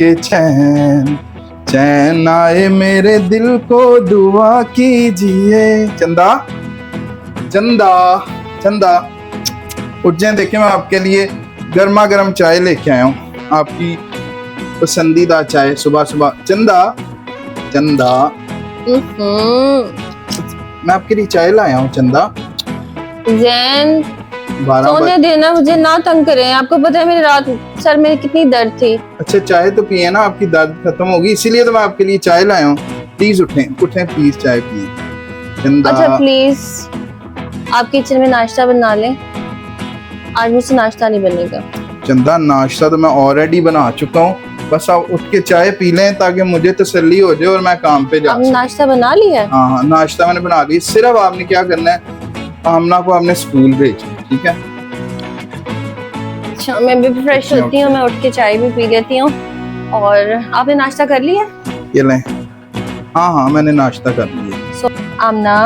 के चैन चैन आए मेरे दिल को दुआ कीजिए। चंदा चंदा चंदा उठ जाए, देखे मैं आपके लिए गर्मा गर्म चाय लेके आया हूँ, आपकी पसंदीदा चाय सुबह सुबह। चंदा चंदा मैं आपके लिए चाय लाया हूँ। चंदा जैन सोने देना, मुझे ना तंग करें। आपको पता है मेरी रात सर में कितनी दर्द थी। अच्छा चाय तो पिए ना, आपकी दर्द खत्म होगी, इसीलिए तो मैं आपके लिए चाय लाया हूँ। प्लीज उठें उठें, प्लीज चाय पिए। चंदा अच्छा प्लीज आप किचन में नाश्ता बना लें, आज मुझसे नाश्ता नहीं बनेगा। चंदा नाश्ता तो मैं ऑलरेडी बना चुका हूँ, बस आप उठ के चाय पी लें ताकि मुझे तसल्ली हो जाए और मैं काम पे जा सकूं। नाश्ता बना लिया? हाँ नाश्ता मैंने बना लिया। सिर्फ आपने क्या करना है, आमना को आपने स्कूल भेजना, ठीक है? अच्छा मैं भी फ्रेश होती हूँ, मैं उठ के चाय भी पी लेती हूँ। और आपने नाश्ता कर लिया? ये लें। हाँ मैंने नाश्ता कर लिया। आमना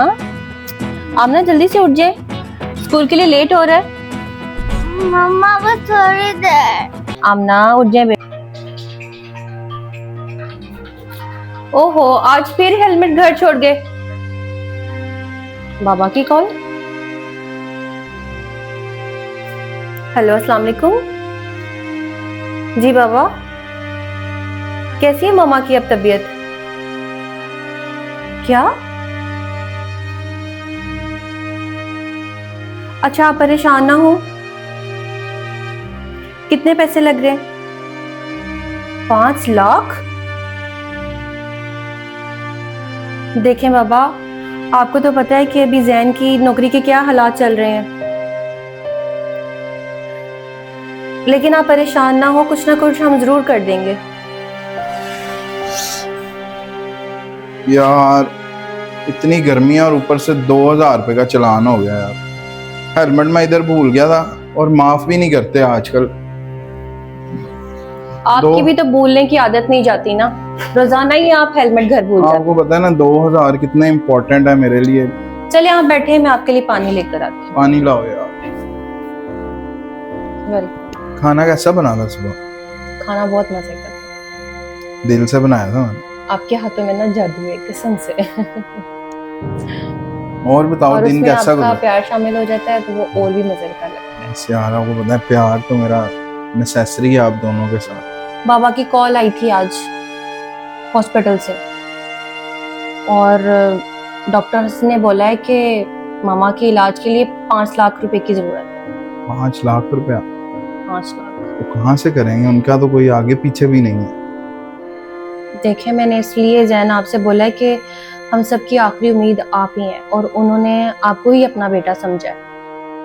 आमना जल्दी से उठ जाए, स्कूल के लिए लेट हो रहा है। मम्मा बस थोड़ी देर। आमना उठ जाए बेटा। ओहो आज फिर हेलमेट घर छोड़ गए। बाबा की कॉल। हेलो अस्सलाम वालेकुम। जी बाबा, कैसी है मम्मा की अब तबीयत? क्या? अच्छा आप परेशान ना हो। कितने पैसे लग रहे हैं? 5 लाख? देखें बाबा, आपको तो पता है कि अभी जैन की नौकरी के क्या हालात चल रहे हैं, लेकिन आप परेशान ना हो, कुछ ना कुछ हम जरूर कर देंगे। यार इतनी गर्मी और ऊपर से 2000 रुपए का चालान हो गया यार। हेलमेट मैं इधर भूल गया था और माफ भी नहीं करते आजकल। आपकी भी तो भूलने की आदत नहीं जाती ना, रोजाना ही आप हेलमेट घर भूल जाते। आपको पता है ना 2000 कितना इम्पोर्टेंट है मेरे लिए। चलिए आप बैठे, मैं आपके लिए पानी लेकर आती हूँ। पानी लाओ यार। खाना कैसा बना था सुबह? खाना बहुत मजे का, दिल से बनाया था मैंने। आपके हाथों में ना जादू है कसम से। और बताओ दिन कैसा गुजरा? प्यार शामिल हो जाता है तो वो और भी मजे का लगता है। यार आपको पता है प्यार तो मेरा नेसेसरी है आप दोनों के साथ। बाबा की कॉल आई थी आज हॉस्पिटल से और डॉक्टर्स ने बोला है कि मामा के इलाज के लिए 5 लाख रुपए की जरूरत है। 5 लाख रुपया? 5 लाख तो कहाँ से करेंगे? उनका तो कोई आगे पीछे भी नहीं है। देखे मैंने इसलिए जैन आपसे बोला है कि हम सबकी आखिरी उम्मीद आप ही हैं और उन्होंने आपको ही अपना बेटा समझा है।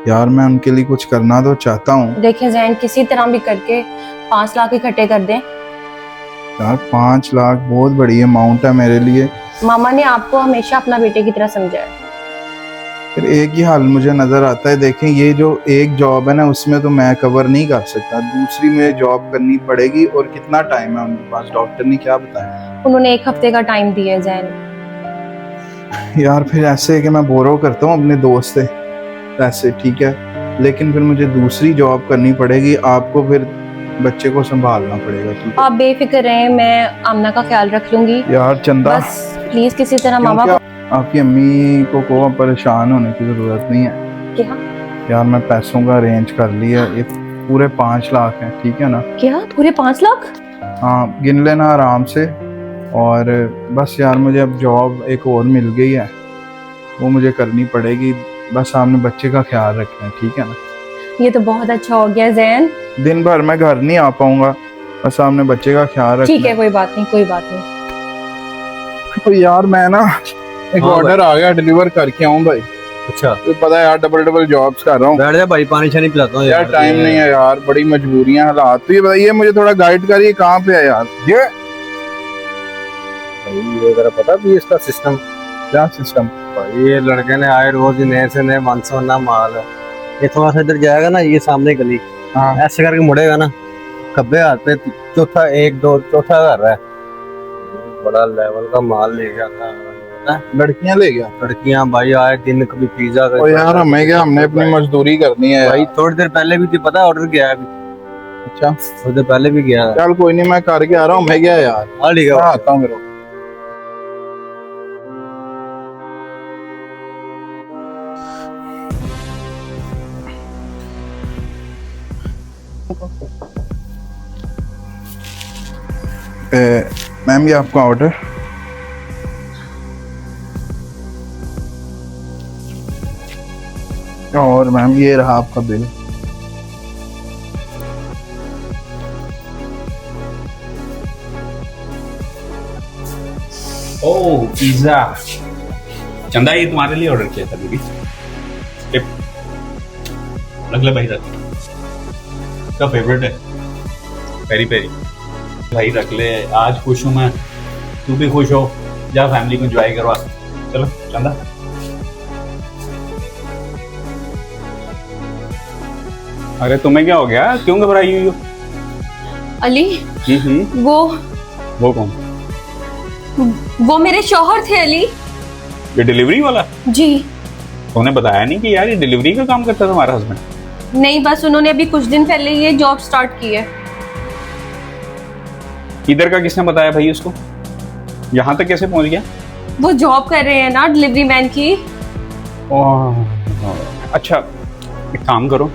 यार मैं उनके लिए कुछ करना तो चाहता हूँ। देखें जैन किसी तरह भी करके 5 लाख इकट्ठे कर दें। यार 5 लाख बहुत बड़ी अमाउंट है मेरे लिए। मामा ने आपको हमेशा अपना बेटे की तरह समझा है। फिर एक ही हाल मुझे नजर आता है, देखें ये जो एक जॉब है ना उसमें तो मैं कवर नहीं कर सकता, दूसरी में जॉब करनी पड़ेगी। और कितना टाइम है उनके पास? डॉक्टर ने क्या बताया? उन्होंने 1 हफ्ते का टाइम दिया है जैन। यार फिर ऐसे है कि मैं बोरो करता हूँ अपने दोस्त से पैसे, ठीक है, लेकिन फिर मुझे दूसरी जॉब करनी पड़ेगी, आपको फिर बच्चे को संभालना पड़ेगा, ठीक है? आप बेफिक्र रहें, मैं आमना का ख्याल रख लूंगी। यार चंदा बस प्लीज किसी तरह मामा को। आपकी अम्मी को परेशान होने की जरूरत नहीं है। क्या? यार मैं पैसों का अरेंज कर लिया, ये पूरे 5 लाख हैं, ठीक है ना? क्या पूरे 5 लाख? हाँ गिन लेना आराम से। और बस यार मुझे अब जॉब एक और मिल गई है, वो मुझे करनी पड़ेगी। बस आपने बच्चे का ख्याल रखना है, ठीक है ना? ये तो बहुत अच्छा हो गया जैन। दिन भर मैं घर नहीं आ पाऊंगा, बस आपने बच्चे का ख्याल रखना। ठीक है कोई बात नहीं, कोई बात नहीं। तो यार मैं ना एक ऑर्डर आ गया, डिलीवर करके आऊं भाई। अच्छा तो पता है यार डबल जॉब्स कर रहा हूँ। बैठ जा भाई, पानी शानी पिलाता हूँ यार टाइम नहीं है यार, बड़ी मजबूरियां हालात। तो ये बताइए मुझे थोड़ा गाइड करिए, कहाँ पे है यार ये? ये जरा पता भी इसका सिस्टम क्या सिस्टम? भाई ये लड़के ने आए रोज नए से नए 500 ना माल, ये थोड़ा सा इधर जाएगा ना, ये सामने गली, हाँ ऐसे करके मुड़ेगा ना, खब्बे हाथ पे चौथा 1 2 चौथा कर रहा है, बड़ा लेवल का माल ले गया था। लड़कियां ले गया? लड़कियां भाई आए दिन, कभी पिज्जा यार हमें क्या, हमने अपनी मजदूरी करनी है भाई। थोड़ी देर पहले भी थी पता, ऑर्डर किया है अभी। अच्छा उससे पहले भी गया। चल कोई नहीं, मैं करके आ रहा हूँ, मैं गया यार। हाँ ठीक है। हाँ आता हूँ मेरे। मैम ये आपका ऑर्डर। और मैम ये रहा आपका बिल। ओह पिज्जा। चंदा ये तुम्हारे लिए ऑर्डर किया था दीदी। टिप लग ले भाई रख, इसका फेवरेट है पेरी पेरी। भाई रख ले, आज खुश हूँ मैं, तू भी खुश हो, जा फैमिली को एंजॉय करवा। चलो चंदा। अरे तुम्हें क्या हो गया, क्यों घबराई हुई हो? अली वो कौन? वो मेरे शौहर थे अली। ये डिलीवरी वाला? जी। तुमने बताया नहीं कि यार ये डिलीवरी का काम करता है तुम्हारा हस्बैंड? नहीं, बस उन्होंने अभी कुछ दिन पहले ये जॉब स्टार्ट की है। इधर का किसने बताया भाई उसको? यहाँ तक कैसे पहुंच गया? वो जॉब कर रहे हैं ना डिलीवरी मैन की। अच्छा एक काम करो,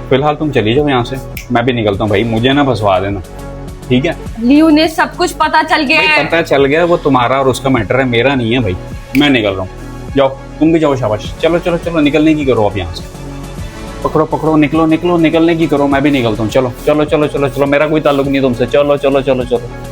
फिलहाल तुम चली जाओ यहाँ से, मैं भी निकलता हूँ भाई, मुझे ना फंसवा देना, ठीक है? ली उन्हें सब कुछ पता चल गया है। पता चल गया, वो तुम्हारा और उसका मैटर है, मेरा नहीं है भाई। मैं निकल रहा हूँ, जाओ तुम भी जाओ, शाबाश। चलो चलो चलो निकलने की करो अब यहाँ से, पकड़ो पकड़ो, निकलो निकलो, निकलने की करो, मैं भी निकलता हूँ। चलो चलो चलो चलो चलो, मेरा कोई ताल्लुक नहीं तुमसे, चलो चलो चलो चलो।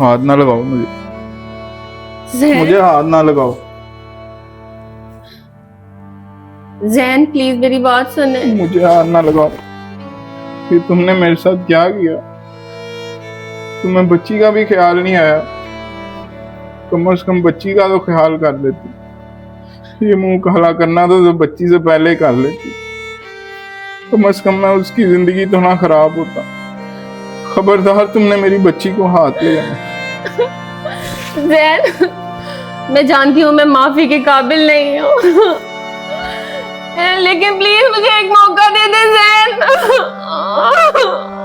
हाथ ना लगाओ मुझे, मुझे हाथ ना लगाओ। जैन प्लीज मेरी बात सुने। मुझे हाथ ना लगाओ। कि तुमने मेरे साथ क्या किया? तुम्हें बच्ची का भी ख्याल नहीं आया? कम से कम बच्ची का तो ख्याल कर लेती। ये मुंह काला करना तो बच्ची से पहले कर लेती। कम से कम मैं उसकी जिंदगी तो ना खराब होता। खबरदार तुमने मेरी बच्ची को हाथ लगाया। जैन मैं जानती हूँ मैं माफी के काबिल नहीं हूँ, लेकिन प्लीज मुझे एक मौका दे दे जैन।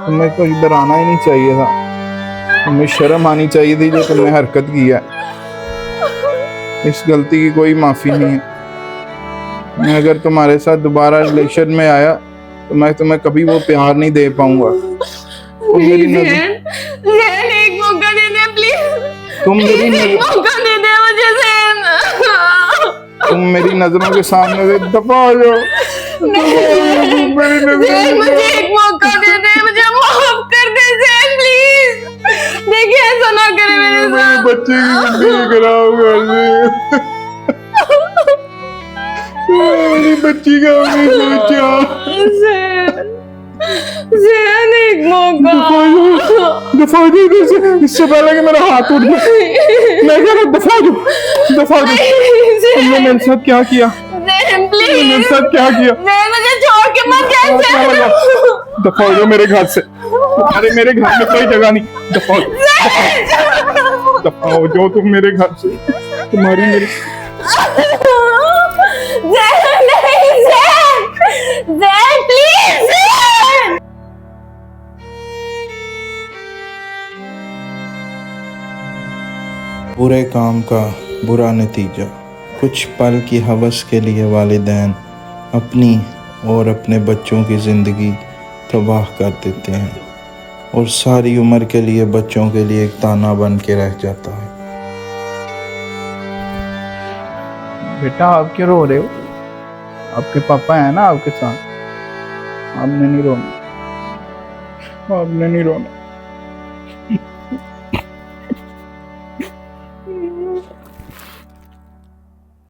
तुम्हें तो इधर आना ही नहीं चाहिए था। तुम्हें शर्म आनी चाहिए थी जो तुमने हरकत की है। इस गलती की कोई माफी नहीं है। मैं अगर तुम्हारे साथ दोबारा रिलेशन में आया तो मैं तुम्हें कभी वो प्यार नहीं दे पाऊंगा। तुम मेरी जैन एक मौका दे दे प्लीज। तुम मेरी एक मौका दे दे मुझे जैन। तुम मेरी नजरों के सामने से दफा हो जाओ। जैन मुझे एक मौका दे दे, मुझे माफ कर दे जैन प्लीज। देखिए ऐसा ना करे मेरे साथ। बच्चे की जिंदगी खराब कर दी। मेरी बच्ची का भी सोचा। जैन एक मौका। दफा दो इससे पहले कि मेरा हाथ उठ जाए। मैं कह रहा दफा दो, दफा दो। तुमने मेरे साथ क्या किया? जैन प्लीज मेरे साथ क्या किया? जैन मुझे छोड़ के मत जा। दफा हो मेरे घर से। अरे मेरे घर में कोई जगह नहीं। दफा हो, दफा हो जाओ तुम मेरे घर से। तुम्हारी मेरी जैन नहीं, जैन प्लीज जैन। बुरे काम का बुरा नतीजा। कुछ पल की हवस के लिए वालिदैन अपनी और अपने बच्चों की ज़िंदगी तबाह कर देते हैं और सारी उम्र के लिए बच्चों के लिए एक ताना बन के रह जाता है। बेटा आप क्यों रो रहे हो? आपके पापा हैं ना आपके साथ, आपने नहीं रोना, आपने नहीं रोना।